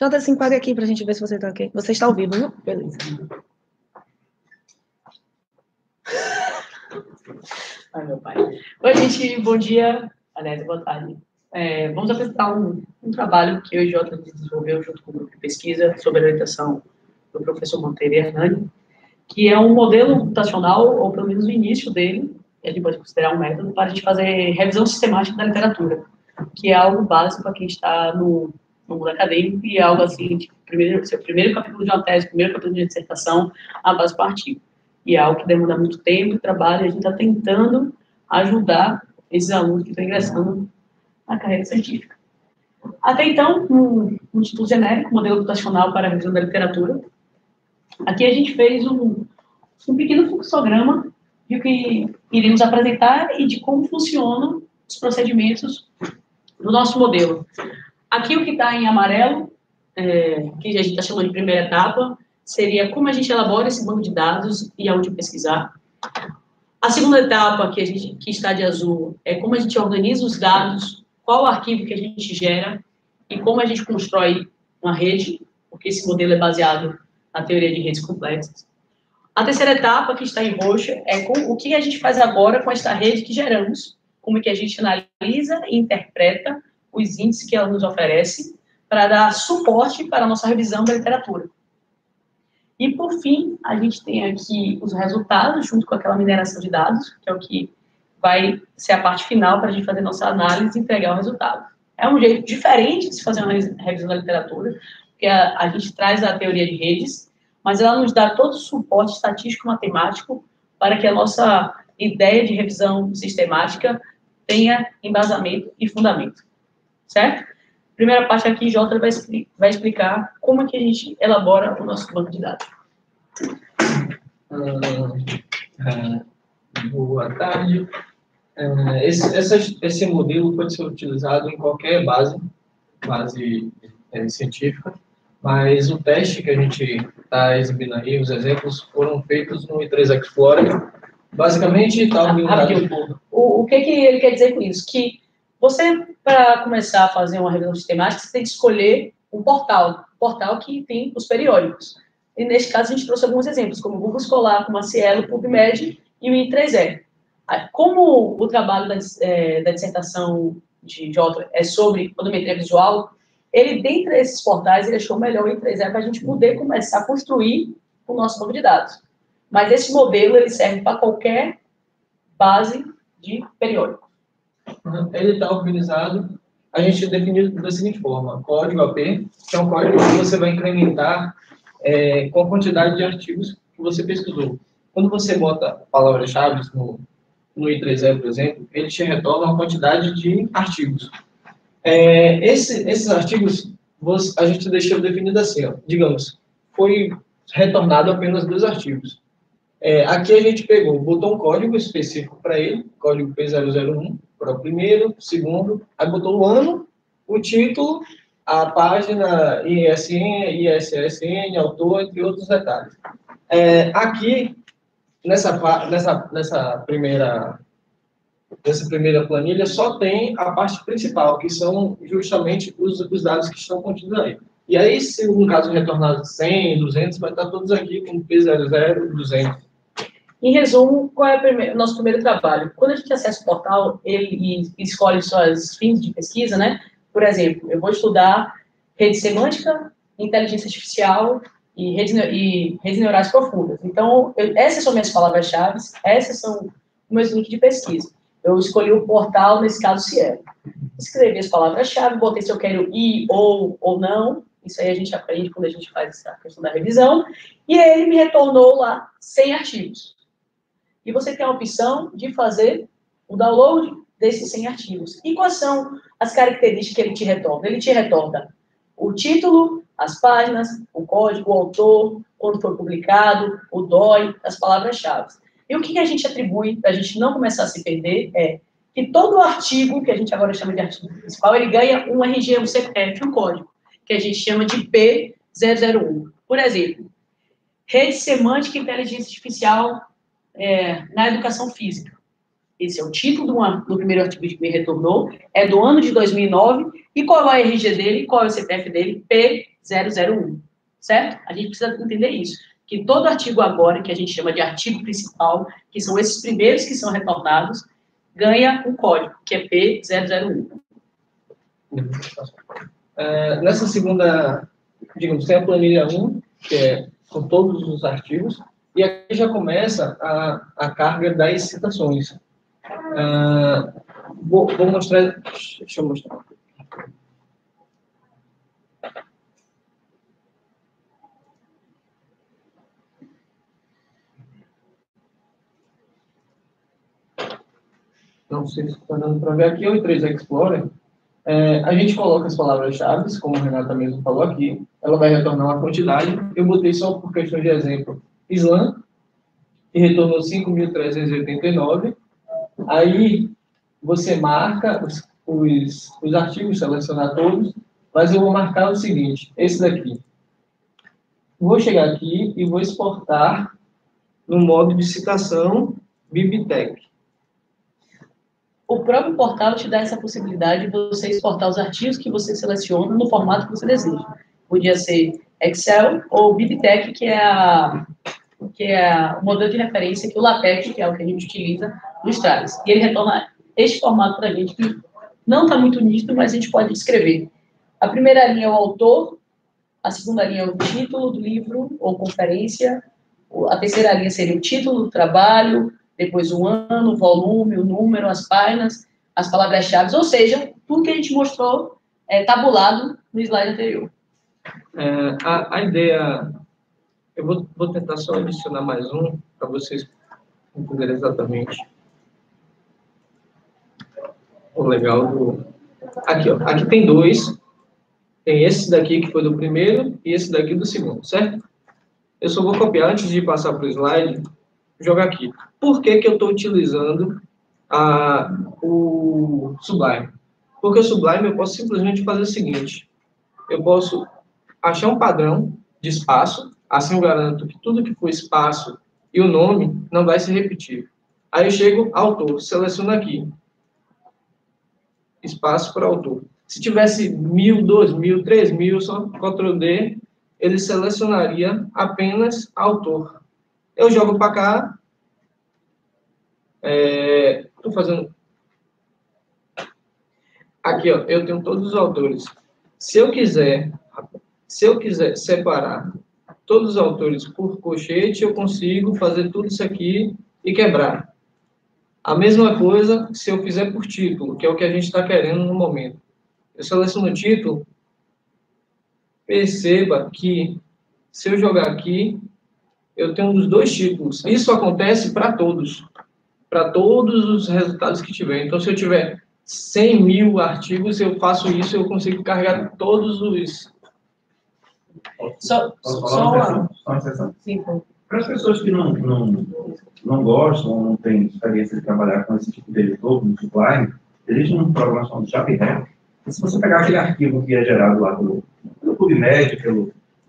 Jota, se enquadre aqui para a gente ver se você está ok. Você está ao vivo, viu? Beleza. Ai, meu pai. Oi, gente, bom dia. Aliás, boa tarde. Vamos apresentar um trabalho que eu e o Jota desenvolveu junto com o grupo de pesquisa sobre a orientação do professor Monteiro e Hernani, que é um modelo computacional, ou pelo menos o início dele, a gente pode considerar um método, para a gente fazer revisão sistemática da literatura, que é algo básico para quem está no mundo acadêmico e é algo assim, tipo, seu primeiro capítulo de uma tese, primeiro capítulo de dissertação, a base para artigo. E é algo que demanda muito tempo e trabalho, e a gente está tentando ajudar esses alunos que estão ingressando na carreira científica. Até então, um título genérico, modelo computacional para a revisão da literatura. Aqui a gente fez um pequeno fluxograma de que iremos apresentar e de como funcionam os procedimentos do nosso modelo. Aqui o que está em amarelo, que a gente está chamando de primeira etapa, seria como a gente elabora esse banco de dados e aonde pesquisar. A segunda etapa, que está de azul, é como a gente organiza os dados, qual o arquivo que a gente gera e como a gente constrói uma rede, porque esse modelo é baseado na teoria de redes complexas. A terceira etapa, que está em roxo, é o que a gente faz agora com esta rede que geramos, como que a gente analisa e interpreta os índices que ela nos oferece para dar suporte para a nossa revisão da literatura. E, por fim, a gente tem aqui os resultados, junto com aquela mineração de dados, que é o que vai ser a parte final para a gente fazer nossa análise e entregar o resultado. É um jeito diferente de se fazer uma revisão da literatura, porque a gente traz a teoria de redes, mas ela nos dá todo o suporte estatístico matemático para que a nossa ideia de revisão sistemática tenha embasamento e fundamento. Certo? Primeira parte aqui, Jota vai explicar como é que a gente elabora o nosso banco de dados. Boa tarde. Esse modelo pode ser utilizado em qualquer base científica, mas o teste que a gente está exibindo aí, os exemplos, foram feitos no i3 Explorer. Basicamente, está organizado... O que ele quer dizer com isso? Que você, para começar a fazer uma revisão sistemática, você tem que escolher um portal que tem os periódicos. E, neste caso, a gente trouxe alguns exemplos, como o Google Scholar, como a Cielo, o PubMed e o I3E. Como o trabalho da dissertação de Jota é sobre odometria visual, ele, dentre esses portais, ele achou melhor o I3E para a gente poder começar a construir o nosso banco de dados. Mas esse modelo, ele serve para qualquer base de periódico. Ele está organizado, a gente definiu da seguinte forma: código AP, que é um código que você vai incrementar com a quantidade de artigos que você pesquisou. Quando você bota palavras-chave no I3E, por exemplo, ele te retorna uma quantidade de artigos. Esses artigos, a gente deixou definido assim, ó, digamos, foi retornado apenas 2 artigos. Aqui a gente botou um código específico para ele, código P001, para o primeiro, segundo, aí botou o ano, o título, a página, ISN, ISSN, autor, entre outros detalhes. Aqui, nessa primeira planilha, só tem a parte principal, que são justamente os dados que estão contidos aí. E aí, se no caso retornar 100, 200, vai estar todos aqui com P00, 200. Em resumo, qual é o nosso primeiro trabalho? Quando a gente acessa o portal, ele escolhe suas fins de pesquisa, né? Por exemplo, eu vou estudar rede semântica, inteligência artificial e redes neurais profundas. Então, essas são minhas palavras-chave, essas são os meus links de pesquisa. Eu escolhi o portal, nesse caso, Cielo. Escrevi as palavras-chave, botei se eu quero ir ou não. Isso aí a gente aprende quando a gente faz essa questão da revisão. E aí ele me retornou lá 100 artigos. E você tem a opção de fazer o download desses 100 artigos. E quais são as características que ele te retorna? Ele te retorna o título, as páginas, o código, o autor, quando foi publicado, o DOI, as palavras-chave. E o que a gente atribui, para a gente não começar a se perder, é que todo artigo, que a gente agora chama de artigo principal, ele ganha um RG, um CPF, um código, que a gente chama de P001. Por exemplo, rede semântica e inteligência artificial na educação física. esse é o título do primeiro artigo que me retornou, é do ano de 2009, e qual é o RG dele, qual é o CPF dele? P001, certo? A gente precisa entender isso, que todo artigo agora, que a gente chama de artigo principal, que são esses primeiros que são retornados, ganha um código, que é P001. Nessa segunda, digamos, tem a planilha 1, que é com todos os artigos, e aqui já começa a carga das citações. Vou mostrar, deixa eu mostrar. Não sei se está dando para ver aqui, o I3 Explorer. A gente coloca as palavras-chave, como a Renata mesmo falou aqui, ela vai retornar uma quantidade. Eu botei só por questão de exemplo, Islã, que retornou 5.389. Aí você marca os artigos, selecionar todos, mas eu vou marcar o seguinte, esse daqui. Vou chegar aqui e vou exportar no modo de citação BibTeX. O próprio portal te dá essa possibilidade de você exportar os artigos que você seleciona no formato que você deseja. Podia ser Excel ou BibTeX, que é o modelo de referência que o LaTeX, que é o que a gente utiliza, nos traz. E ele retorna este formato para a gente, que não está muito nítido, mas a gente pode descrever. A primeira linha é o autor, a segunda linha é o título do livro ou conferência, a terceira linha seria o título do trabalho, depois o ano, o volume, o número, as páginas, as palavras-chave, ou seja, tudo que a gente mostrou é tabulado no slide anterior. A ideia, eu vou tentar só adicionar mais um, para vocês entenderem exatamente o legal do... Aqui, ó, aqui tem dois, tem esse daqui que foi do primeiro e esse daqui do segundo, certo? Eu só vou copiar, antes de passar para o slide, jogar aqui. Por que eu estou utilizando o Sublime? Porque o Sublime eu posso simplesmente fazer o seguinte, eu posso achar um padrão de espaço, assim eu garanto que tudo que for espaço e o nome não vai se repetir. Aí eu chego, autor, seleciono aqui, espaço para autor. Se tivesse 1.000, 2.000, 3.000, só Ctrl+D, ele selecionaria apenas autor. Eu jogo para cá, estou fazendo... Aqui, ó, eu tenho todos os autores. Se eu quiser separar todos os autores por colchete, eu consigo fazer tudo isso aqui e quebrar. A mesma coisa se eu fizer por título, que é o que a gente está querendo no momento. Eu seleciono o título, perceba que se eu jogar aqui, eu tenho os dois títulos. Isso acontece para todos os resultados que tiver. Então, se eu tiver 100.000 artigos, eu faço isso, eu consigo carregar todos os... Só uma exceção. Sim. Para as pessoas que não gostam, não têm experiência de trabalhar com esse tipo de editor, no Sublime, existe um programa chamado JabRef. Se você pegar aquele arquivo que é gerado lá pelo PubMed,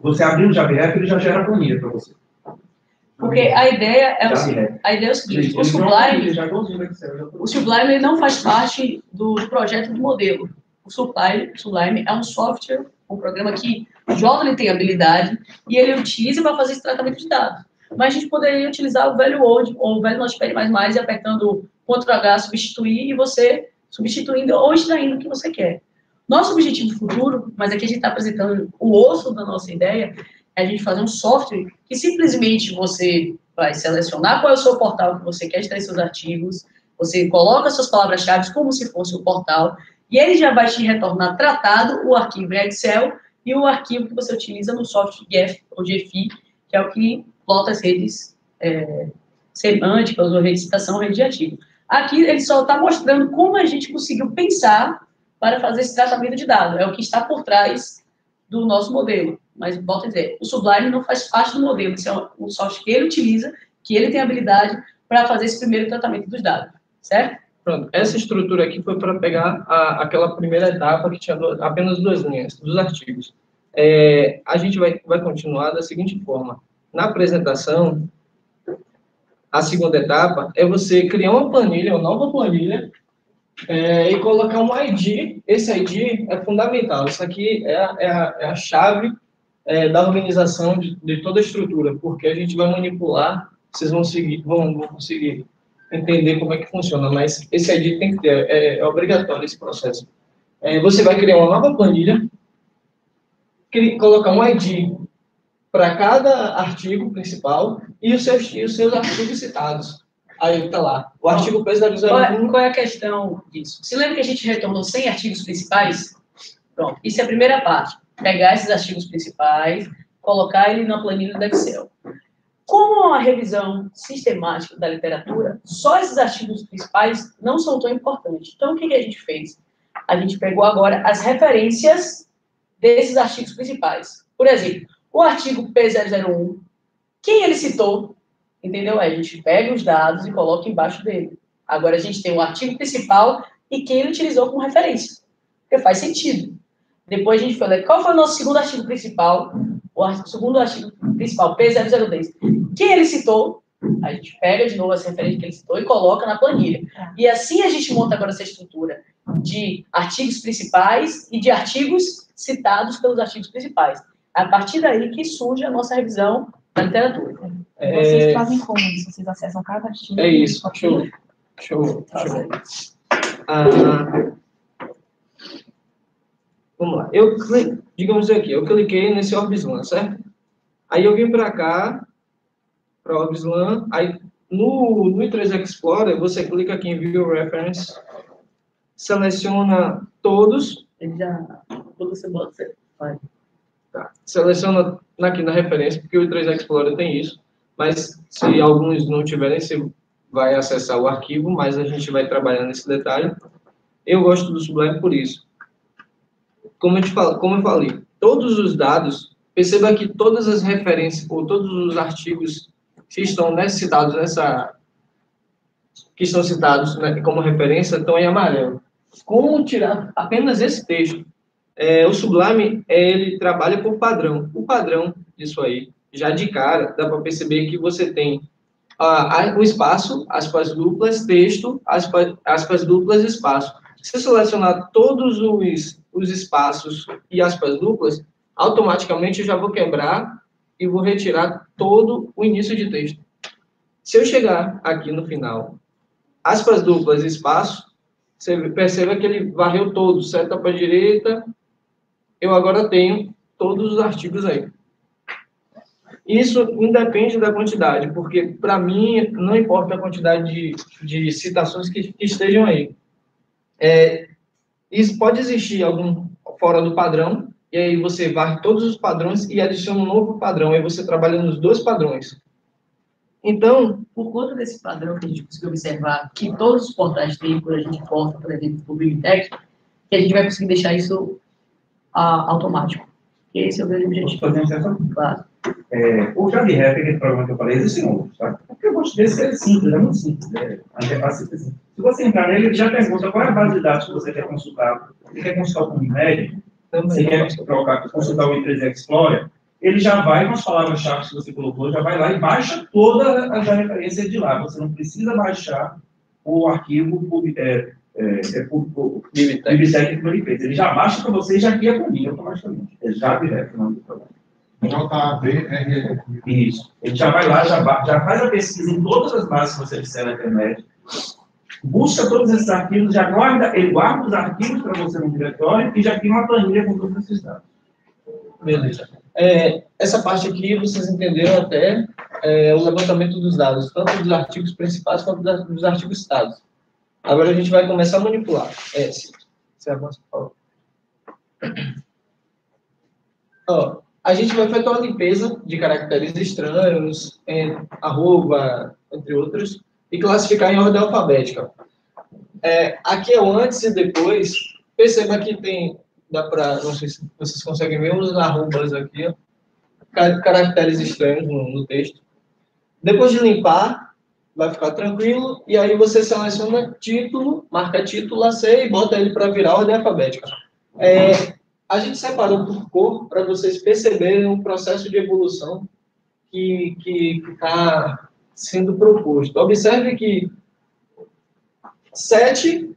você abrir o JabRef, ele já gera a planilha para você. Porque a ideia é o seguinte, o Sublime ele não faz parte do projeto do modelo. O Sublime é um software, um programa que o Jota tem habilidade e ele utiliza para fazer esse tratamento de dados. Mas a gente poderia utilizar o velho Word ou o velho Notepad++ e apertando Ctrl+H, substituir, e você substituindo ou extraindo o que você quer. Nosso objetivo futuro, mas aqui a gente está apresentando o osso da nossa ideia, é a gente fazer um software que simplesmente você vai selecionar qual é o seu portal que você quer extrair seus artigos, você coloca suas palavras-chave como se fosse o portal, e ele já vai te retornar tratado o arquivo em Excel e o arquivo que você utiliza no software GEF ou GFI, que é o que plota as redes semânticas, ou rede de citação, rede de arquivo. Aqui ele só está mostrando como a gente conseguiu pensar para fazer esse tratamento de dados. É o que está por trás do nosso modelo. Mas, volto a dizer, o Sublime não faz parte do modelo. Isso é um software que ele utiliza, que ele tem habilidade para fazer esse primeiro tratamento dos dados. Certo? Pronto. Essa estrutura aqui foi para pegar aquela primeira etapa que tinha apenas 2 linhas, dos artigos. A gente vai continuar da seguinte forma. Na apresentação, a segunda etapa é você criar uma planilha, uma nova planilha, e colocar um ID. Esse ID é fundamental. Isso aqui é a chave da organização de toda a estrutura, porque a gente vai manipular, vocês vão conseguir entender como é que funciona, mas esse ID tem que ter, é obrigatório esse processo. Você vai criar uma nova planilha, colocar um ID para cada artigo principal e os seus artigos citados. Aí está lá. O artigo P001... Qual é a questão disso? Se lembra que a gente retornou 100 artigos principais? Pronto, isso é a primeira parte. Pegar esses artigos principais, colocar ele na planilha do Excel. Como uma revisão sistemática da literatura, só esses artigos principais não são tão importantes. Então, o que a gente fez? A gente pegou agora as referências desses artigos principais. Por exemplo, o artigo P001, quem ele citou, entendeu? A gente pega os dados e coloca embaixo dele. Agora a gente tem o artigo principal e quem ele utilizou como referência. Porque faz sentido. Depois a gente foi ler qual foi o nosso segundo artigo principal, segundo artigo principal, P002. Quem ele citou, a gente pega de novo as referências que ele citou e coloca na planilha. E assim a gente monta agora essa estrutura de artigos principais e de artigos citados pelos artigos principais. A partir daí que surge a nossa revisão da literatura. Vocês trazem como isso? Vocês acessam cada artigo? É isso. Show. Vamos lá. Digamos aqui, eu cliquei nesse Orbislan, certo? Aí eu vim para cá, para o Orbislan, aí no I3 Explorer, você clica aqui em View Reference, seleciona todos. Ele já, quando você bota, você vai. Tá. Seleciona aqui na referência, porque o I3 Explorer tem isso, mas se alguns não tiverem, você vai acessar o arquivo, mas a gente vai trabalhar nesse detalhe. Eu gosto do Sublime por isso. Como eu falei, todos os dados, perceba que todas as referências, ou todos os artigos que estão citados como referência, estão em amarelo. Como tirar apenas esse texto? O Sublime, ele trabalha por padrão. O padrão disso aí, já de cara, dá para perceber que você tem o espaço, aspas duplas, texto, aspas duplas, espaço. Se eu selecionar todos os espaços e aspas duplas, automaticamente eu já vou quebrar e vou retirar todo o início de texto. Se eu chegar aqui no final, aspas duplas, espaço, você perceba que ele varreu todos, seta para a direita, eu agora tenho todos os artigos aí. Isso independe da quantidade, porque para mim não importa a quantidade de citações que estejam aí. Isso pode existir algum fora do padrão, e aí você varre todos os padrões e adiciona um novo padrão, aí você trabalha nos dois padrões. Então, por conta desse padrão que a gente conseguiu observar, que todos os portais têm, quando a gente importa, por exemplo, o BigText, que a gente vai conseguir deixar isso automático. Esse é o grande objetivo. Posso fazer um excesso? Claro. O JavaRef, aquele programa que eu falei, existem outros, tá? Porque eu gosto desse, é simples, é muito simples. A interface é simples. Se você entrar nele, ele já pergunta qual é a base de dados que você quer consultar. Você quer consultar o Unimed? Você quer consultar o I3 Explorer? Ele já vai com as palavras-chave que você colocou, já vai lá e baixa toda a referência de lá. Você não precisa baixar o arquivo BibTeX que ele fez. Ele já baixa para você e já cria comigo automaticamente. Ele já direto, não tem problema. JVRE. Isso. Ele já vai lá, já faz a pesquisa em todas as bases que você disser na internet, busca todos esses arquivos, ele guarda os arquivos para você no diretório e já cria uma planilha com todos esses dados. Beleza. Essa parte aqui, vocês entenderam até o levantamento dos dados, tanto dos artigos principais quanto dos artigos citados. Agora a gente vai começar a manipular. Você avança, por favor. A gente vai efetuar uma limpeza de caracteres estranhos, arroba, entre outros, e classificar em ordem alfabética. Aqui é o antes e depois. Perceba que tem, não sei se vocês conseguem ver os arrobas aqui, ó, caracteres estranhos no texto. Depois de limpar, vai ficar tranquilo, e aí você seleciona título, marca título AC e bota ele para virar ordem alfabética. A gente separou por cor para vocês perceberem o processo de evolução que está sendo proposto. Observe que 7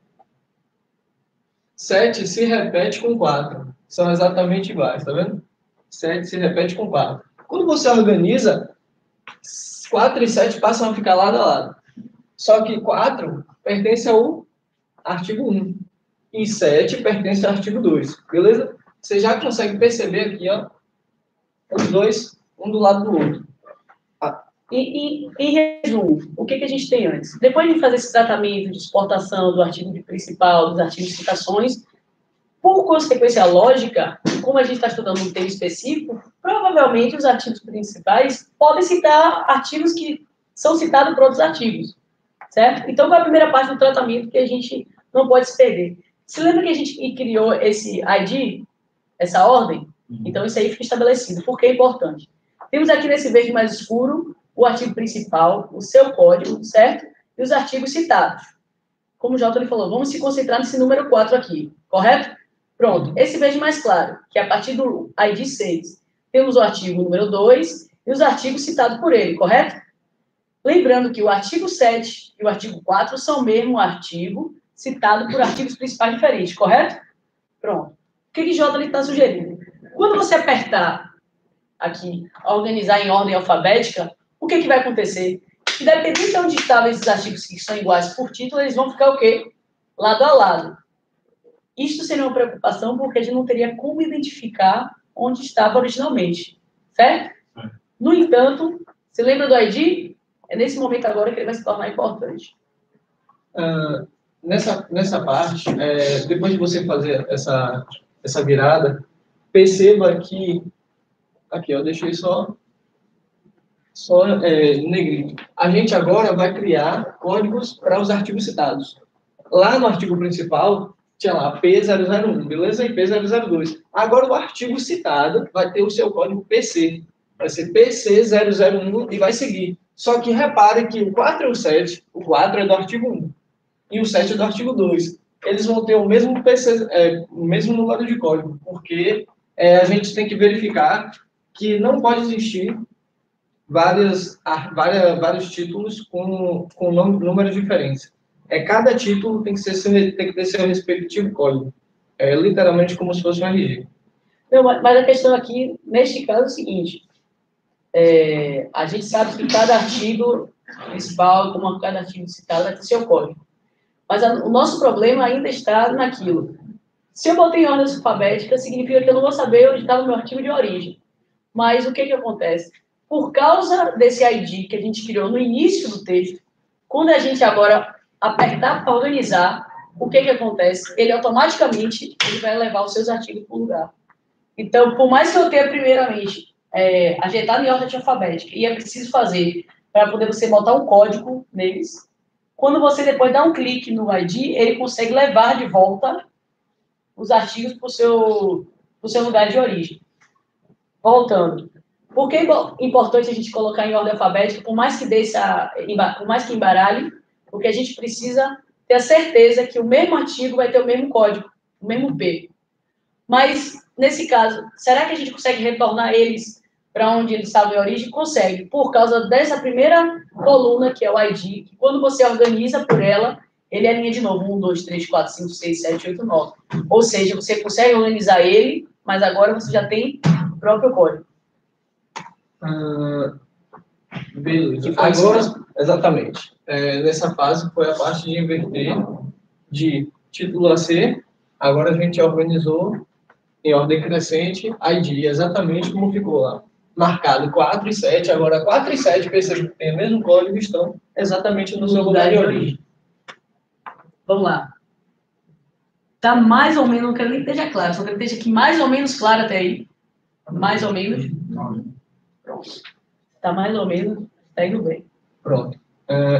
se repete com 4. São exatamente iguais, tá vendo? 7 se repete com 4. Quando você organiza, 4 e 7 passam a ficar lado a lado. Só que 4 pertence ao artigo 1. E 7 pertence ao artigo 2. Beleza? Você já consegue perceber aqui, ó, os dois, um do lado do outro. Em resumo, o que a gente tem antes? Depois de fazer esse tratamento de exportação do artigo principal, dos artigos de citações, por consequência lógica, como a gente está estudando um tema específico, provavelmente os artigos principais podem citar artigos que são citados por outros artigos, certo? Então, qual é a primeira parte do tratamento que a gente não pode se perder? Se lembra que a gente criou esse ID, essa ordem? Então, isso aí fica estabelecido. Por que é importante? Temos aqui nesse verde mais escuro o artigo principal, o seu código, certo? E os artigos citados. Como o Jota falou, vamos se concentrar nesse número 4 aqui, correto? Pronto. Esse verde mais claro, que é a partir do ID 6, temos o artigo número 2 e os artigos citados por ele, correto? Lembrando que o artigo 7 e o artigo 4 são o mesmo artigo citado por artigos principais diferentes, correto? Pronto. O que Jota está sugerindo? Quando você apertar aqui, organizar em ordem alfabética, o que vai acontecer? Que dependendo de onde estavam esses artigos que são iguais por título, eles vão ficar o quê? Lado a lado. Isto seria uma preocupação porque a gente não teria como identificar onde estava originalmente, certo? No entanto, você lembra do ID? É nesse momento agora que ele vai se tornar importante. Nessa parte, depois de você fazer essa virada, perceba que... Aqui, eu deixei só negrito. A gente agora vai criar códigos para os artigos citados. Lá no artigo principal, tinha lá P001, beleza? E P002. Agora o artigo citado vai ter o seu código PC. Vai ser PC001 e vai seguir. Só que repare que o 4 e o 7, o 4 é do artigo 1 e o 7 é do artigo 2. Eles vão ter o mesmo PC, o mesmo número de código, porque a gente tem que verificar que não pode existir vários títulos com números diferentes. Cada título tem que ter seu respectivo código. É literalmente como se fosse um RG. Não, mas a questão aqui, neste caso, é o seguinte. A gente sabe que cada artigo principal, como cada artigo citado, vai ter seu código. Mas o nosso problema ainda está naquilo. Se eu botei em ordem alfabética, significa que eu não vou saber onde estava o meu artigo de origem. Mas o que acontece? Por causa desse ID que a gente criou no início do texto, quando a gente agora apertar para organizar, o que acontece? Ele automaticamente vai levar os seus artigos para o lugar. Então, por mais que eu tenha primeiramente ajeitado em ordem alfabética, e é preciso fazer para poder você botar um código neles, quando você depois dá um clique no ID, ele consegue levar de volta os artigos para o seu lugar de origem. Voltando. Por que é importante a gente colocar em ordem alfabética, por mais que embaralhe, porque a gente precisa ter a certeza que o mesmo artigo vai ter o mesmo código, o mesmo P. Mas, nesse caso, será que a gente consegue retornar eles para onde eles estavam em origem? Consegue, por causa dessa primeira coluna, que é o ID, que quando você organiza por ela, ele alinha de novo 1, 2, 3, 4, 5, 6, 7, 8, 9. Ou seja, você consegue organizar ele, mas agora você já tem o próprio código. Beleza. Agora, exatamente. Nessa fase foi a parte de inverter de título a C. Agora a gente organizou em ordem crescente ID, exatamente como ficou lá. Marcado 4 e 7. Agora 4 e 7, percebem que tem o mesmo código e estão exatamente no seu lugar de origem. Vamos lá. Tá mais ou menos, não quero nem que esteja claro, só quero que esteja aqui mais ou menos claro até aí. Mais ou menos. Pronto. Tá mais ou menos, tá indo bem. Pronto.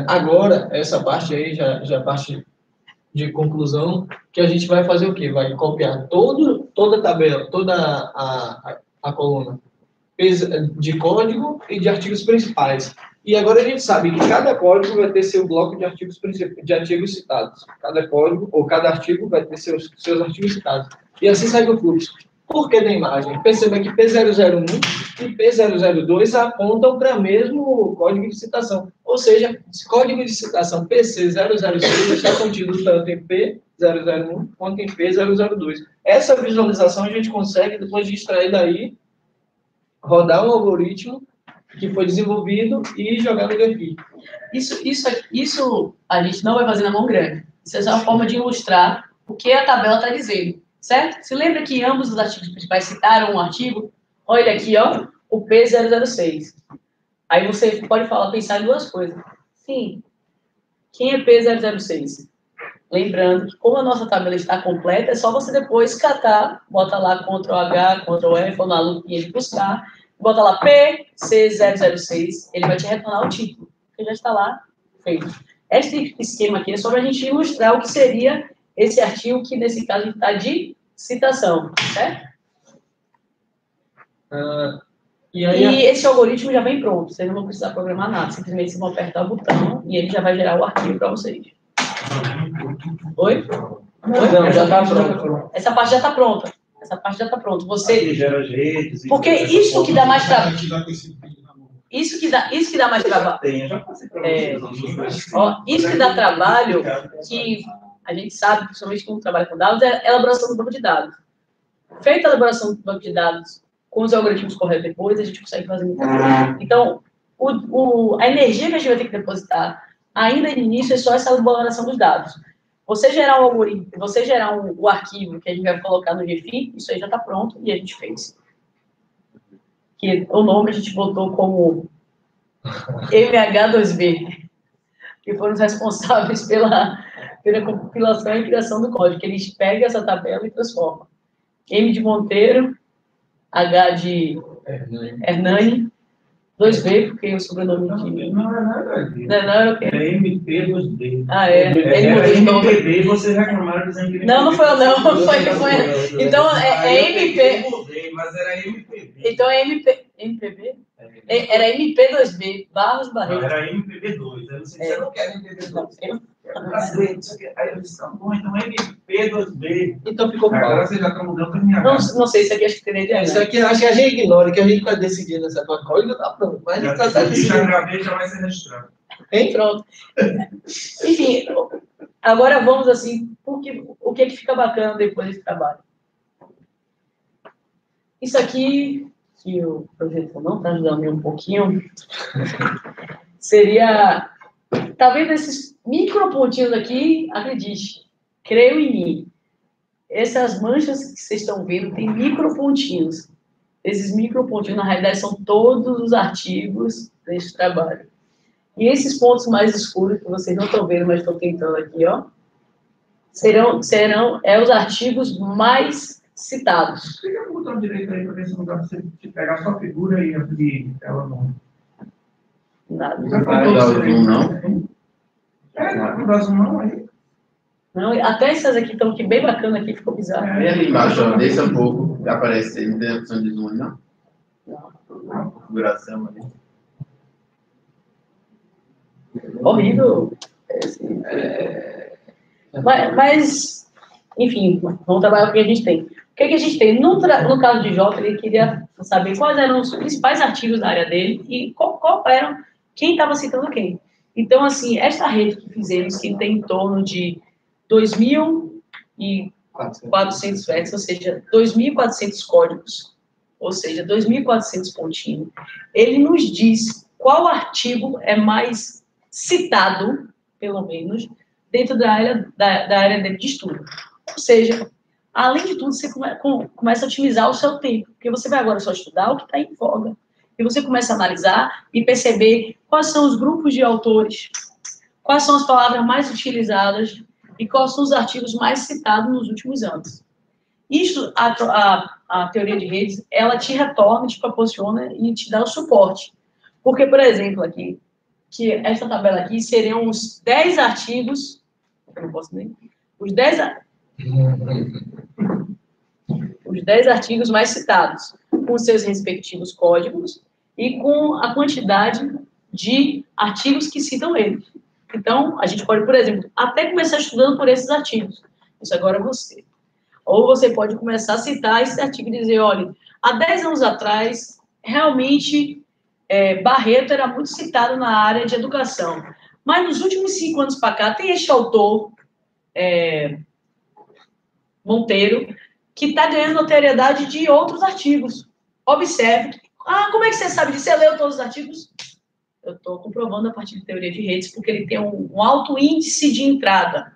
Agora, essa parte aí, já parte de conclusão, que a gente vai fazer o quê? Vai copiar toda a tabela, toda a coluna de código e de artigos principais. E agora a gente sabe que cada código vai ter seu bloco de artigos citados. Cada código, ou cada artigo vai ter seus artigos citados. E assim segue o fluxo. Por que da imagem? Perceba que P001 e P002 apontam para o mesmo código de citação. Ou seja, código de citação PC006 está contido tanto em P001 quanto em P002. Essa visualização a gente consegue, depois de extrair daí, rodar um algoritmo que foi desenvolvido e jogar no GFI. Isso a gente não vai fazer na mão grande. Isso é só uma forma de ilustrar o que a tabela está dizendo, certo? Se lembra que ambos os artigos principais citaram um artigo? Olha aqui, ó, o P006. Aí você pode pensar em duas coisas. Sim, quem é P006? Lembrando que como a nossa tabela está completa, é só você depois catar, bota lá Ctrl+H, Ctrl+F, ou na lupinha de buscar, bota lá PC006, ele vai te retornar o título, que já está lá feito. Este esquema aqui é só para a gente ilustrar o que seria esse artigo, que nesse caso está de citação, certo? E esse algoritmo já vem pronto, vocês não vão precisar programar nada, simplesmente vocês vão apertar o botão e ele já vai gerar o arquivo para vocês. Oi? Não, já está pronto. Essa parte já está pronta. Essa parte já está pronta. Você... gera redes, porque isso que dá mais trabalho. Isso que dá mais trabalho. Isso que dá trabalho, que a gente sabe, principalmente quando trabalha com dados, é a elaboração do banco de dados. Feita a elaboração do banco de dados com os algoritmos corretos depois, a gente consegue fazer muita coisa. Então, a energia que a gente vai ter que depositar ainda no início é só essa elaboração dos dados. Você gerar um algoritmo, você gerar o arquivo que a gente vai colocar no GFI, isso aí já está pronto e a gente fez. Que o nome a gente botou como MH2B, que foram os responsáveis pela compilação e criação do código, que eles pegam essa tabela e transformam. M de Monteiro, H de Hernani, 2B, porque o sobrenome de... Não é nada disso. Não é o quê? É MP2D. Ah, é. MPB, vocês reclamaram dizendo que... Não foi eu, não. Foi. Então, é MP... Mas era MPB. Então, é MPB? Era MP2B, Barros Barreto. Não, era MPB2. Eu não sei se você não quer MPB2. Aí eu disse, tá bom, então MP2B. Então ficou agora claro. vocês já estão mudando para minha Não sei, isso aqui acho que teria de Isso aqui acho que a gente ignora, que a gente está decidindo essa código, tá pronto. Mas a gente está decidindo. Já gravei, já vai ser registrado. Hein? Pronto. Enfim, agora vamos assim, o que fica bacana depois desse trabalho? Isso aqui, que o projeto não está ajudando um pouquinho, seria, tá vendo esses micropontinhos aqui? Acredite, creio em mim. Essas manchas que vocês estão vendo tem micropontinhos. Esses micropontinhos, na realidade, são todos os artigos desse trabalho. E esses pontos mais escuros, que vocês não estão vendo, mas estão tentando aqui, ó, serão os artigos mais citados. Você quer botar o direito aí para ver se não dá para você pegar só a figura e abrir ela não? Nada. Não vai dar o zoom, não? Não dá zoom, não, aí. Não, até essas aqui estão aqui bem bacana aqui, ficou bizarro. Vem ali embaixo, ó, desça um pouco, aparece aí, não tem opção de zoom, não? Não. Configuração ali. Horrível. Mas, enfim, vamos trabalhar com o que a gente tem. O que a gente tem? No caso de Jota, ele queria saber quais eram os principais artigos da área dele e quem estava citando quem. Então, assim, esta rede que fizemos, que tem em torno de 2.400 vértices, ou seja, 2.400 códigos, ou seja, 2.400 pontinhos, ele nos diz qual artigo é mais citado, pelo menos, dentro da área de estudo. Ou seja, além de tudo, você começa a otimizar o seu tempo, porque você vai agora só estudar o que está em voga. E você começa a analisar e perceber quais são os grupos de autores, quais são as palavras mais utilizadas e quais são os artigos mais citados nos últimos anos. Isso, a teoria de redes, ela te retorna, te proporciona e te dá o suporte. Porque, por exemplo, aqui, que esta tabela aqui seriam os 10 artigos, eu não posso nem, os 10 artigos mais citados, com seus respectivos códigos e com a quantidade de artigos que citam eles. Então, a gente pode, por exemplo, até começar estudando por esses artigos. Isso agora é você. Ou você pode começar a citar esse artigo e dizer, olha, há 10 anos atrás, realmente, Barreto era muito citado na área de educação. Mas nos últimos 5 anos para cá, tem este autor, Monteiro, que está ganhando notoriedade de outros artigos. Observe. Como é que você sabe disso? Você leu todos os artigos? Eu estou comprovando a partir de teoria de redes, porque ele tem um alto índice de entrada.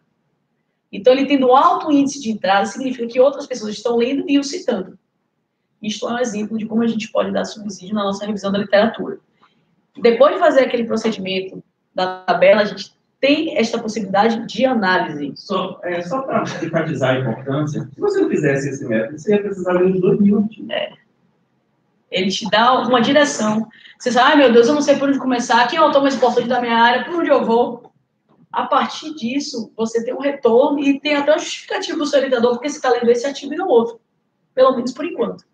Então, ele tendo um alto índice de entrada, significa que outras pessoas estão lendo e o citando. Isto é um exemplo de como a gente pode dar subsídio na nossa revisão da literatura. Depois de fazer aquele procedimento da tabela, a gente tem esta possibilidade de análise. Só para enfatizar a importância, se você não fizesse esse método, você ia precisar ler os 2.000 artigos. Ele te dá uma direção. Você sabe, meu Deus, eu não sei por onde começar, quem é o autor mais importante da minha área, por onde eu vou? A partir disso, você tem um retorno e tem até um justificativo do seu orientador, porque você está lendo esse artigo e não outro. Pelo menos por enquanto.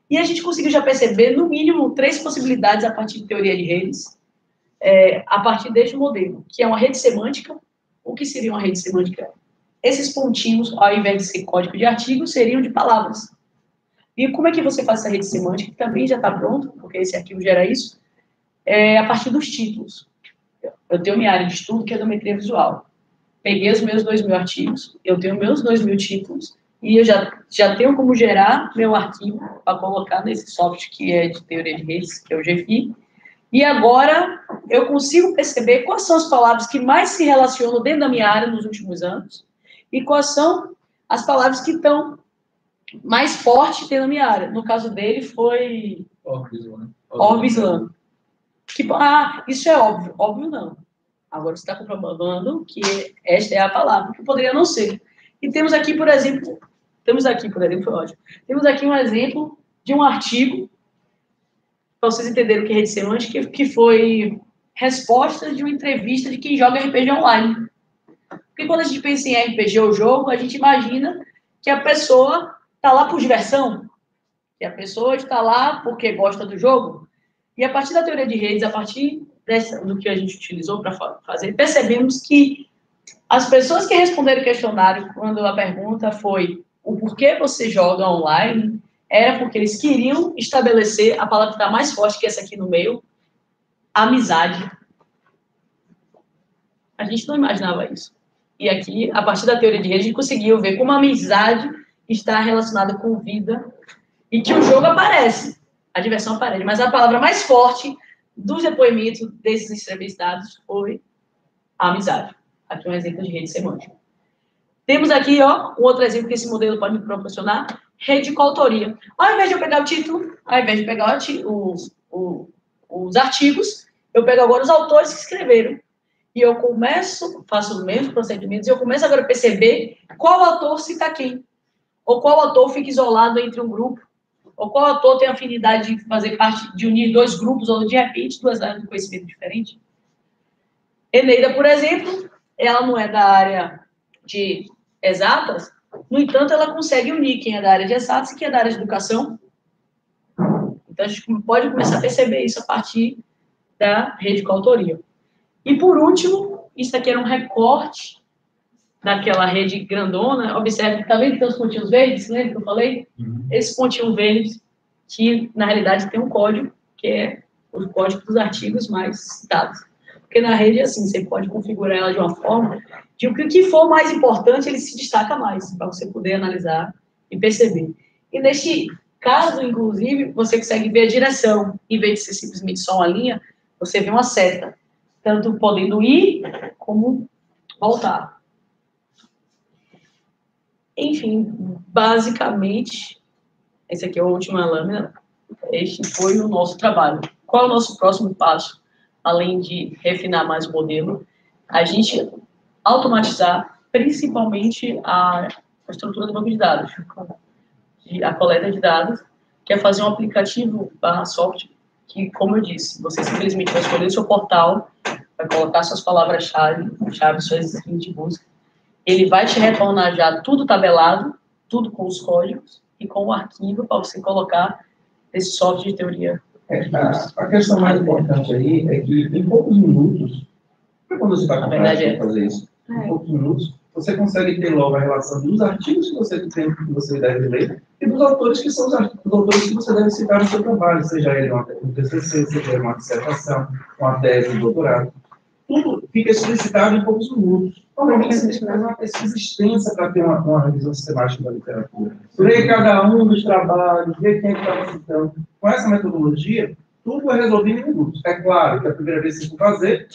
E a gente conseguiu já perceber, no mínimo, 3 possibilidades a partir de teoria de redes, a partir deste modelo, que é uma rede semântica. O que seria uma rede semântica? Esses pontinhos, ao invés de ser código de artigo, seriam de palavras. E como é que você faz essa rede semântica, que também já está pronto, porque esse arquivo gera isso, a partir dos títulos. Eu tenho minha área de estudo, que é geometria visual. Peguei os meus 2.000 artigos, eu tenho meus 2.000 títulos, e eu já tenho como gerar meu arquivo para colocar nesse software que é de teoria de redes, que é o GFI. E agora eu consigo perceber quais são as palavras que mais se relacionam dentro da minha área nos últimos anos e quais são as palavras que estão mais fortes dentro da minha área. No caso dele foi Orbislan. Isso é óbvio. Óbvio não. Agora você está comprovando que esta é a palavra, que poderia não ser. E temos aqui, por exemplo, foi ótimo. Temos aqui um exemplo de um artigo, para vocês entenderem o que é rede semântica, que foi resposta de uma entrevista de quem joga RPG online. Porque quando a gente pensa em RPG ou jogo, a gente imagina que a pessoa está lá por diversão, que a pessoa está lá porque gosta do jogo. E a partir da teoria de redes, a partir do que a gente utilizou para fazer, percebemos que as pessoas que responderam o questionário, quando a pergunta foi o porquê você joga online, era porque eles queriam estabelecer a palavra que está mais forte que essa aqui no meio, amizade. A gente não imaginava isso. E aqui, a partir da teoria de rede, a gente conseguiu ver como a amizade está relacionada com vida e que o jogo aparece, a diversão aparece. Mas a palavra mais forte dos depoimentos desses entrevistados foi a amizade. Aqui um exemplo de rede semântica. Temos aqui, um outro exemplo que esse modelo pode me proporcionar, rede de coautoria. Ao invés de eu pegar o título, ao invés de pegar os artigos, eu pego agora os autores que escreveram. E eu faço os mesmos procedimentos, e eu começo agora a perceber qual autor cita quem. Ou qual autor fica isolado entre um grupo. Ou qual autor tem afinidade de fazer parte, de unir 2 grupos, ou de repente 2 áreas de conhecimento diferentes. Eneida, por exemplo, ela não é da área de exatas, no entanto, ela consegue unir quem é da área de exatas e quem é da área de educação. Então, a gente pode começar a perceber isso a partir da rede de coautoria. E, por último, isso aqui era um recorte daquela rede grandona. Observe, está vendo que tem os pontinhos verdes? Lembra que eu falei? Esse pontinho verde, que, na realidade, tem um código, que é o código dos artigos mais citados. Porque na rede, assim, você pode configurar ela de uma forma de o que for mais importante, ele se destaca mais, para você poder analisar e perceber. E neste caso, inclusive, você consegue ver a direção. Em vez de ser simplesmente só uma linha, você vê uma seta, tanto podendo ir como voltar. Enfim, basicamente, essa aqui é a última lâmina. Este foi o nosso trabalho. Qual é o nosso próximo passo? Além de refinar mais o modelo, a gente automatizar principalmente a estrutura do banco de dados, a coleta de dados, que é fazer um aplicativo /software, que, como eu disse, você simplesmente vai escolher o seu portal, vai colocar suas palavras-chave, suas linhas de busca, ele vai te retornar já tudo tabelado, tudo com os códigos e com o arquivo para você colocar esse software de teoria. A questão mais importante aí é que em poucos minutos, quando você vai fazer isso, em poucos minutos, você consegue ter logo a relação dos artigos que você tem, que você deve ler, e dos autores que são os autores que você deve citar no seu trabalho, seja ele um TCC, seja ele uma dissertação, uma tese de doutorado. Tudo fica explicitado em poucos minutos. Normalmente, você tem que fazer uma pesquisa extensa para ter uma revisão sistemática da literatura. Ler cada um dos trabalhos, ver quem está citando. Com essa metodologia, tudo é resolvido em minutos. É claro que a primeira vez que você for fazer,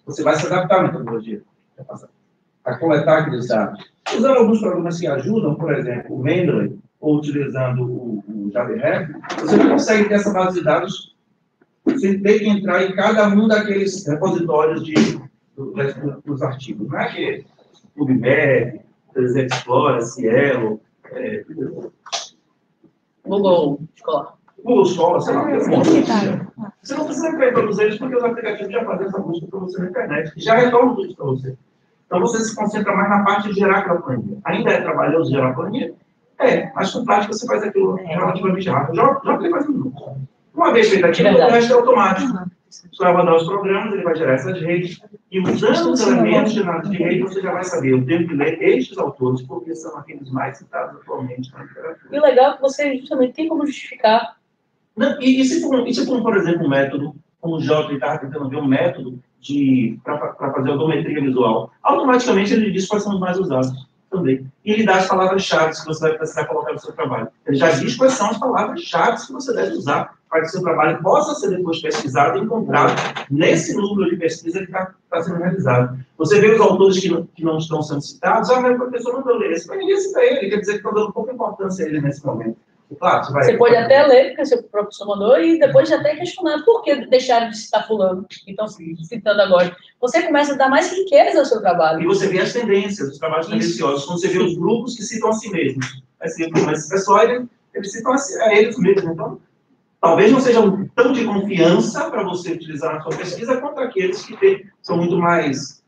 você vai se adaptar à metodologia. A coletar aqueles dados. Usando alguns programas que ajudam, por exemplo, o Mendeley, ou utilizando o JavaRef, você não consegue ter essa base de dados sem ter que entrar em cada um daqueles repositórios dos artigos. Não é que PubMed, Explorer, Cielo, Google Scholar. Google Scholar, sei lá. Você não precisa entrar em todos eles, porque os aplicativos já fazem essa busca para você na internet, e já retornam tudo para você. Então, você se concentra mais na parte de gerar aquela planilha. Ainda é trabalhoso gerar planilha? Mas com prática você faz aquilo relativamente rápido. Já faz um minuto. Uma vez feito aquilo, o resto é automático. Você vai rodar os programas, ele vai gerar essas redes, e usando os elementos de rede, você já vai saber, eu tenho que ler estes autores, porque são aqueles mais citados atualmente na literatura. E o legal é que você justamente tem como justificar. Não, e se for, por exemplo, um método, como o Jota estava tentando ver um método para fazer audiometria visual, automaticamente ele diz quais são os mais usados também. E ele dá as palavras-chave que você vai precisar colocar no seu trabalho. Ele já diz quais são as palavras-chave que você deve usar para que o seu trabalho possa ser depois pesquisado e encontrado nesse núcleo de pesquisa que está sendo realizado. Você vê os autores que não estão sendo citados, meu professor não deu ler esse, mas ninguém cita ele, quer dizer que está dando pouca importância a ele nesse momento. Claro, você pode até ler, porque o seu professor mandou, e depois até questionar por que deixaram de citar fulano, que estão citando agora. Você começa a dar mais riqueza ao seu trabalho. E você vê as tendências, os trabalhos tendenciosos, quando você vê os grupos que citam a si mesmos. Mas esse pessoal, eles citam a eles mesmos. Então, talvez não sejam tão de confiança para você utilizar na sua pesquisa quanto aqueles que são muito mais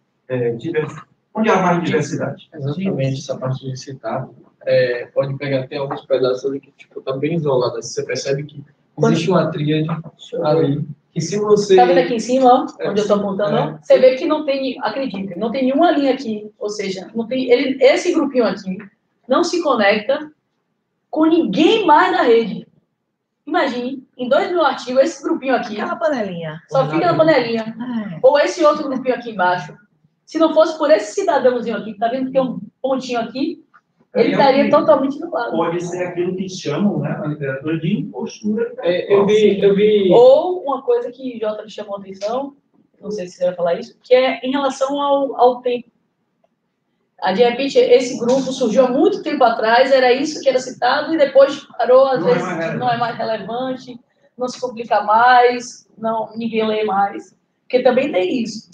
diversos, onde há mais diversidade. Exatamente, essa parte de citar. Pode pegar até alguns pedaços ali que está bem isolado. Você percebe que existe uma tríade ali. Que se você... Está vendo aqui em cima, ó, onde eu estou apontando? Você vê que não tem, acredita, não tem nenhuma linha aqui. Ou seja, não tem, esse grupinho aqui não se conecta com ninguém mais da rede. Imagine, em 2.000 artigos, esse grupinho aqui. Aquela panelinha. Só fica na panelinha. Ou esse outro grupinho aqui embaixo. Se não fosse por esse cidadãozinho aqui, que está vendo que tem um pontinho aqui, ele estaria totalmente no lado. Pode ser aquilo que chamam, né, na literatura de impostura. Eu vi... Ou uma coisa que Jota me chamou a atenção, não sei se você vai falar isso, que é em relação ao tempo. De repente, esse grupo surgiu há muito tempo atrás, era isso que era citado, e depois parou, às vezes não é mais relevante, não se publica mais, ninguém lê mais. Porque também tem isso,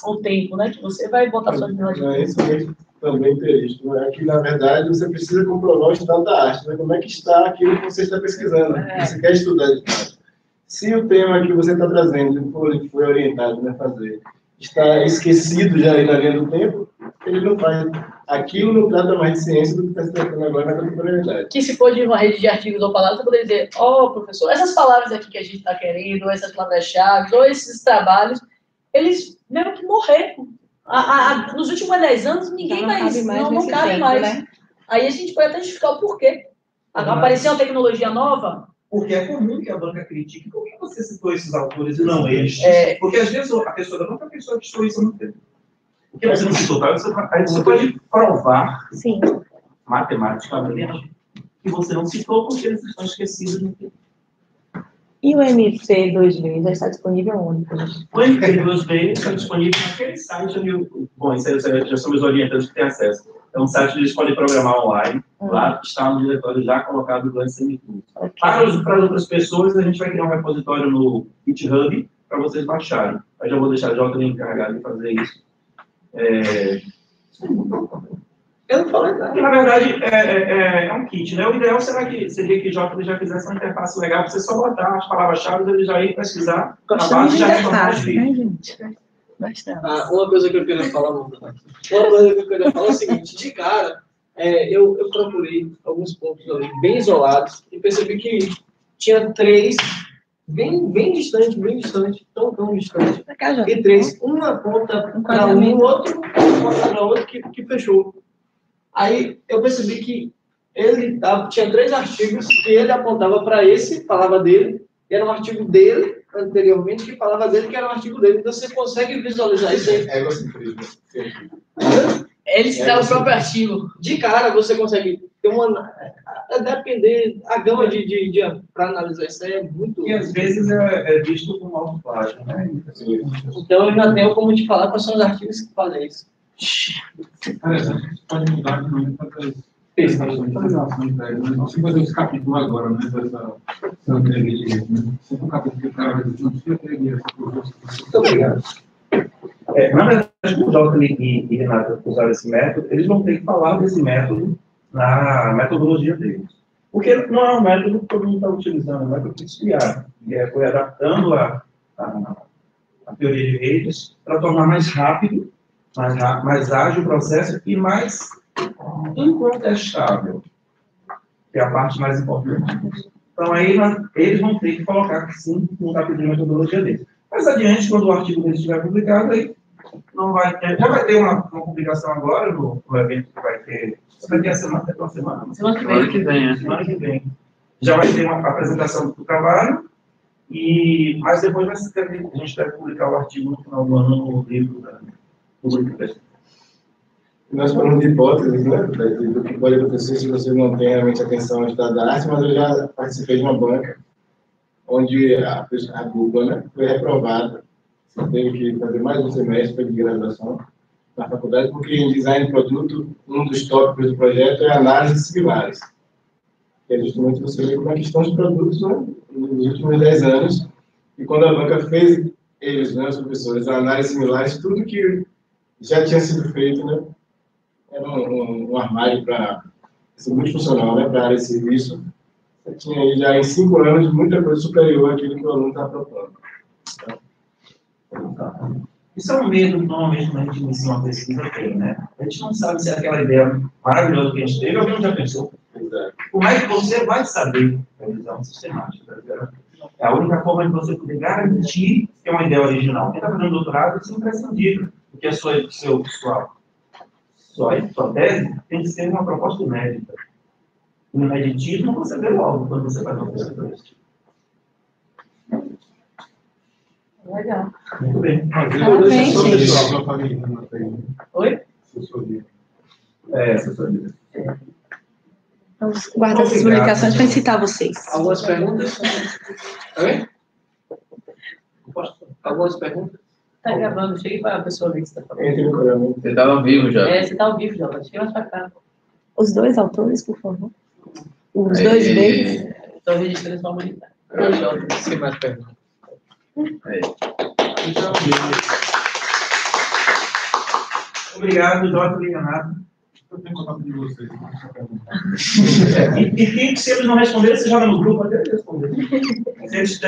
o tempo, né? Que você vai botar sua vida de é isso mesmo. Também ter isso, né? Que, na verdade, você precisa comprovar o estado da arte, né? Como é que está aquilo que você está pesquisando, você quer estudar de fato. Se o tema que você está trazendo, foi orientado a fazer, está esquecido já aí na linha do tempo, ele não faz. Aquilo não trata mais de ciência do que está se tratando agora na contemporaneidade. Que se for de uma rede de artigos ou palavras, você poderia dizer, professor, essas palavras aqui que a gente está querendo, ou essas palavras-chave, ou esses trabalhos, eles meio que morreram. Nos últimos 10 anos, ninguém não cabe mais. Né? Aí a gente pode até justificar o porquê. Apareceu uma tecnologia nova. Porque é comum que a banca critique. Por que você citou esses autores e não eles? Porque às vezes a pessoa da própria pessoa que citou isso não teve. Porque você não citou, aí você pode provar, sim, matematicamente, que você não citou porque eles estão esquecidos no tempo. E o MP2B já está disponível onde? O MP2B está disponível naquele site onde... Bom, isso aí já são os orientantes que têm acesso. É um site onde eles podem programar online. Lá está no diretório já colocado do SMTools. Okay. Para as outras pessoas, a gente vai criar um repositório no GitHub para vocês baixarem. Eu já vou deixar a Jota encarregado de fazer isso. Eu não falei nada. Porque, na verdade, é um kit, né? O ideal seria que o Jota já fizesse uma interface legal para você só botar as palavras-chave, ele já ir pesquisar. Gostamos de interface, né, gente? Bastante. Uma coisa que eu queria falar, é o seguinte, de cara, eu procurei alguns pontos ali bem isolados e percebi que tinha 3 bem distante, tão distante. Pra cá, Jota. E 3, uma aponta para um, outro aponta para outro que fechou. Aí eu percebi que ele tinha 3 artigos que ele apontava para esse, falava dele, e era um artigo dele, anteriormente, que falava dele, que era um artigo dele. Então você consegue visualizar isso aí. Egocentrismo. Ele citava o próprio artigo. De cara você consegue ter uma. A depender, a gama para analisar isso aí é muito. E às vezes é visto como autoplágio, né? Então eu já tenho como te falar quais são os artigos que fazem isso. Pode mudar de nome para não se fazer os capítulos agora, né? Dessa entrevista. Se for um capítulo que traga, não precisa ter essa. Muito obrigado. Na verdade, o Jota e Renato usaram esse método, eles vão ter que falar desse método na metodologia deles. Porque não é um método que todo mundo está utilizando, é um método que eles criaram. E foi adaptando a teoria de redes para tornar mais rápido, mais ágil o processo e mais incontestável, que é a parte mais importante. Então, aí eles vão ter que colocar, sim, no capítulo de metodologia deles. Mais adiante, quando o artigo deles estiver publicado, aí não vai ter, já vai ter uma publicação agora no evento que vai ter. Vai ter a semana, até uma semana. Semana que vem, Semana que vem. Já vai ter uma apresentação do trabalho, mas depois a gente deve publicar o artigo no final do ano no livro do grupo de pesquisa. Nós falamos de hipóteses, né? Do que pode acontecer se você não tem realmente atenção ao estado da arte, mas eu já participei de uma banca onde a dupla, né, foi reprovada. Você teve que fazer mais um semestre de graduação na faculdade, porque em design de produto, um dos tópicos do projeto é análise similares. Que é justamente você ver como é que estão os produtos, né, nos últimos 10 anos. E quando a banca fez, eles, né, os professores, a análise similares, tudo que já tinha sido feito, né, era um armário para ser multifuncional, né, para a área de serviço. Você tinha aí já em 5 anos muita coisa superior àquilo que o aluno está propondo. Isso é um medo que normalmente quando a gente inicia uma pesquisa tem, né? A gente não sabe se é aquela ideia maravilhosa que a gente teve, alguém já pensou. Como é que você vai saber a visão sistemática? É a única forma de você poder garantir que é uma ideia original. Quem está fazendo doutorado, isso é imprescindível, porque a sua tese tem que ser uma proposta inédita. O ineditismo você vê logo quando você faz uma pesquisa desse tipo. Legal. Muito bem. Parabéns, Oi? Assessoria. Vamos guardar essas publicações para citar vocês. Algumas perguntas? Oi? Algumas perguntas? Tá gravando, chegue para a pessoa ver o que você está falando. Entre no programa. Você estava ao vivo já. Você está ao vivo, Jota. Chega mais para cá. Os 2 autores, por favor. Os 2 deles. Estou registrando sua humanidade. Sem mais perguntas. Obrigado, Jota e Renato. Eu tenho contato de vocês. E se eles não responderem, você joga no grupo até eles responderem. Se eles